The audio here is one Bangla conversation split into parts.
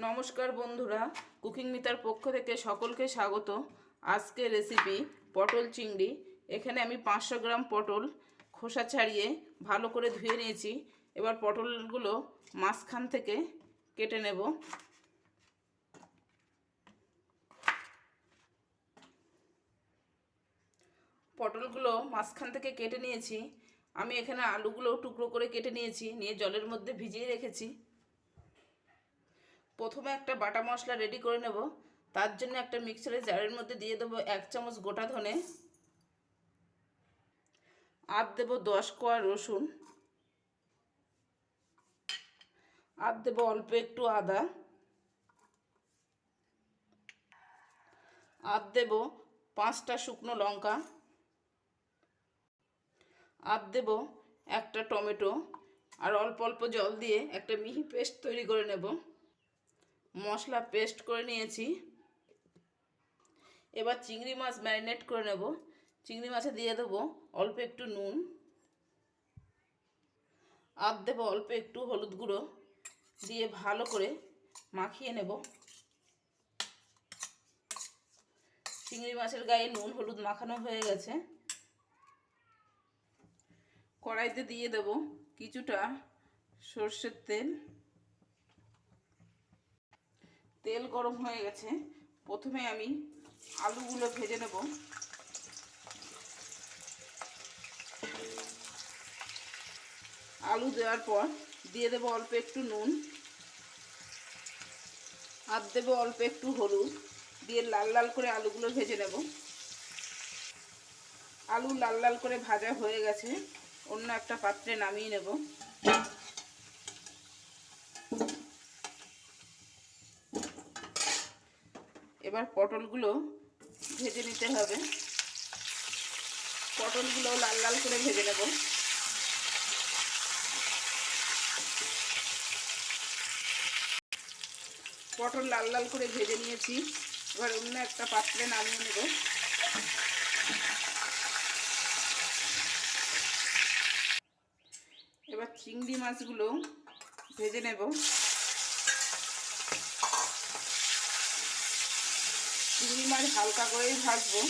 নমস্কার বন্ধুরা, কুকিং মিতার পক্ষ থেকে সকলকে স্বাগত। আজকে রেসিপি পটল চিংড়ি। এখানে আমি 500 গ্রাম পটল খোসা ছাড়িয়ে ভালো করে ধুয়ে নিয়েছি। এবার পটলগুলো মাঝখান থেকে কেটে নেব। পটলগুলো মাঝখান থেকে কেটে নিয়েছি। আমি এখানে আলুগুলো টুকরো করে কেটে নিয়েছি, নিয়ে জলের মধ্যে ভিজিয়ে রেখেছি। প্রথমে একটা বাটা মশলা রেডি করে নেব। তার জন্য একটা মিক্সারের জারের মধ্যে দিয়ে দেবো 1 চামচ গোটা ধনে, আর দেবো 10 কোয়া রসুন, আর দেবো অল্প একটু আদা, আর দেবো 5টা শুকনো লঙ্কা, আর দেবো একটা টমেটো, আর অল্প অল্প জল দিয়ে একটা মিহি পেস্ট তৈরি করে নেব। মশলা পেস্ট করে নিয়েছি। এবার চিংড়ি মাছ ম্যারিনেট করে নেব। চিংড়ি মাছে দিয়ে দেবো অল্প একটু নুন, আর দেবো অল্প একটু হলুদ গুঁড়ো, দিয়ে ভালো করে মাখিয়ে নেব। চিংড়ি মাছের গায়ে নুন হলুদ মাখানো হয়ে গেছে। কড়াইতে দিয়ে দেব কিছুটা সর্ষের তেল। তেল গরম হয়ে গেছে। প্রথমে আমি আলুগুলো ভেজে নেব। আলু দেওয়ার পর দিয়ে দেবো অল্প একটু নুন, আর দেবো অল্প একটু হলুদ, দিয়ে লাল লাল করে আলুগুলো ভেজে নেব। আলু লাল লাল করে ভাজা হয়ে গেছে, অন্য একটা পাত্রে নামিয়ে নেব। এবার পটলগুলো ভেজে নিতে হবে। পটলগুলো লাল লাল করে ভেজে নেব। পটল লাল লাল করে ভেজে নিয়েছি। এবার অন্য একটা পাত্রে নামিয়ে নেব। এবার চিংড়ি মাছগুলো ভেজে নেব। চিংড়ি মাছ হালকা করেই ভাজবো।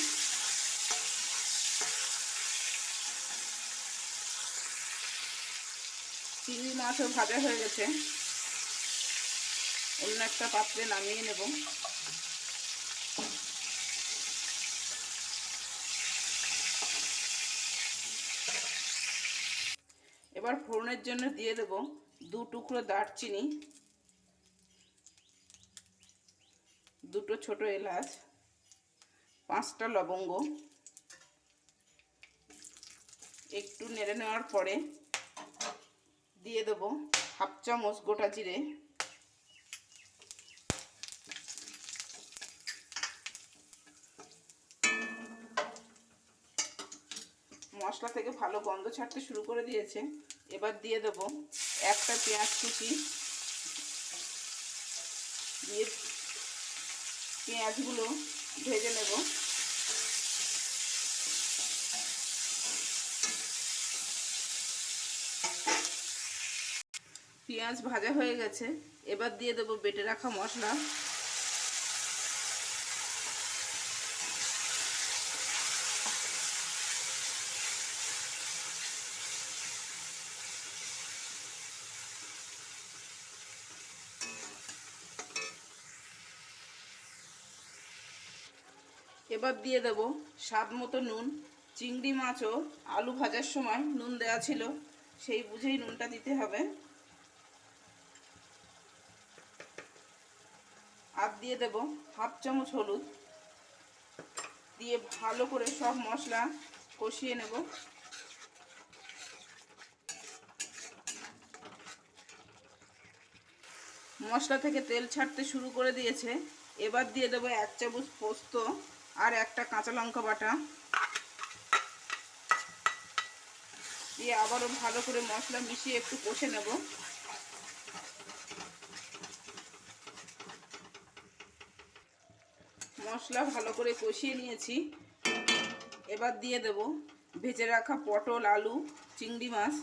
চিংড়ি মাছও ভাজা হয়ে গেছে, অন্য একটা পাত্রে নামিয়ে নেব। এবার ফোড়নের জন্য দিয়ে দেব 2 টুকরো দারচিনি, 2টো ছোট এলাচ, 5টা লবঙ্গ। একটু নেড়ে নেওয়ার পরে দিয়ে দেব 1/2 চামচ গোটা জিরে, মশলা থেকে ভালো গন্ধ ছাড়তে শুরু করে দিয়েছে। এবার দিয়ে দেব একটা পেঁয়াজ কুচি, দিয়ে পেঁয়াজগুলো ভেজে নেব। পেঁয়াজ ভাজা হয়ে গেছে। এবার দিয়ে দেব বেটে রাখা মশলা। এবার দিয়ে দেব স্বাদ মতো নুন। চিংড়ি মাছও আলু ভাজার সময় নুন দেওয়া ছিল, সেই বুঝেই নুনটা দিতে হবে। আর দিয়ে দেব 1/2 চামচ হলুদ, দিয়ে ভালো করে সব মশলা কষিয়ে নেব। মশলা থেকে তেল ছাড়তে শুরু করে দিয়েছে। এবার দিয়ে দেবো 1 চামচ পোস্ত আর একটা কাঁচা লঙ্কা বাটা, দিয়ে আবারও ভালো করে মশলা মিশিয়ে একটু কষে নেব। মশলা ভালো করে কষিয়ে নিয়েছি। এবার দিয়ে দেব ভেজে রাখা পটল, আলু, চিংড়ি মাছ।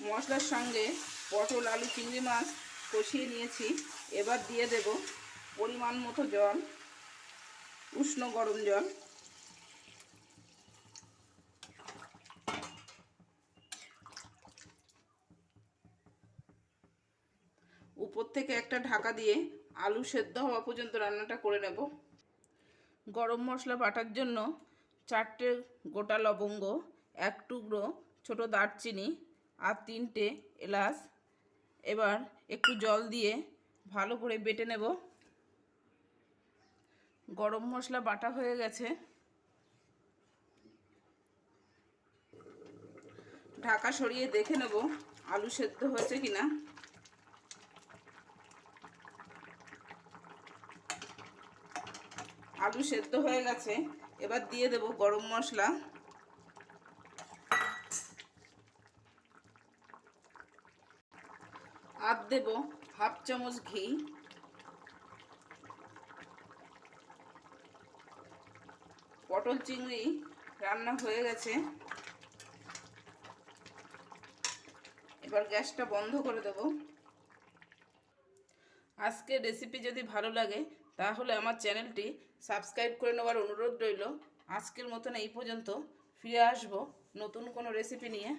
মশলার সঙ্গে পটল আলু চিংড়ি মাছ কষিয়ে নিয়েছি। এবার দিয়ে দেব পরিমাণ মতো জল, উষ্ণ গরম জল। উপর থেকে একটা ঢাকা দিয়ে আলু সেদ্ধ হওয়া পর্যন্ত রান্নাটা করে নেব। গরম মশলা বাটার জন্য 4টে গোটা লবঙ্গ, 1 টুকরো ছোটো দারচিনি আর 3টে এলাচ। এবার একটু জল দিয়ে ভালো করে বেটে নেব। গরম মশলা বাটা হয়ে গেছে। ঢাকা সরিয়ে দেখে নেব আলু সেদ্ধ হয়েছে কিনা। আলু সেদ্ধ হয়ে গেছে। এবার দিয়ে দেব গরম মশলা, আর দেব 1/2 চামচ ঘি। পটল চিংড়ি রান্না হয়ে গেছে। এবার গ্যাসটা বন্ধ করে দেব। আজকের রেসিপি যদি ভালো লাগে তাহলে আমার চ্যানেলটি সাবস্ক্রাইব করে নেওয়ার অনুরোধ রইল। আজকের মতন এই পর্যন্ত। ফিরে আসব নতুন কোনো রেসিপি নিয়ে।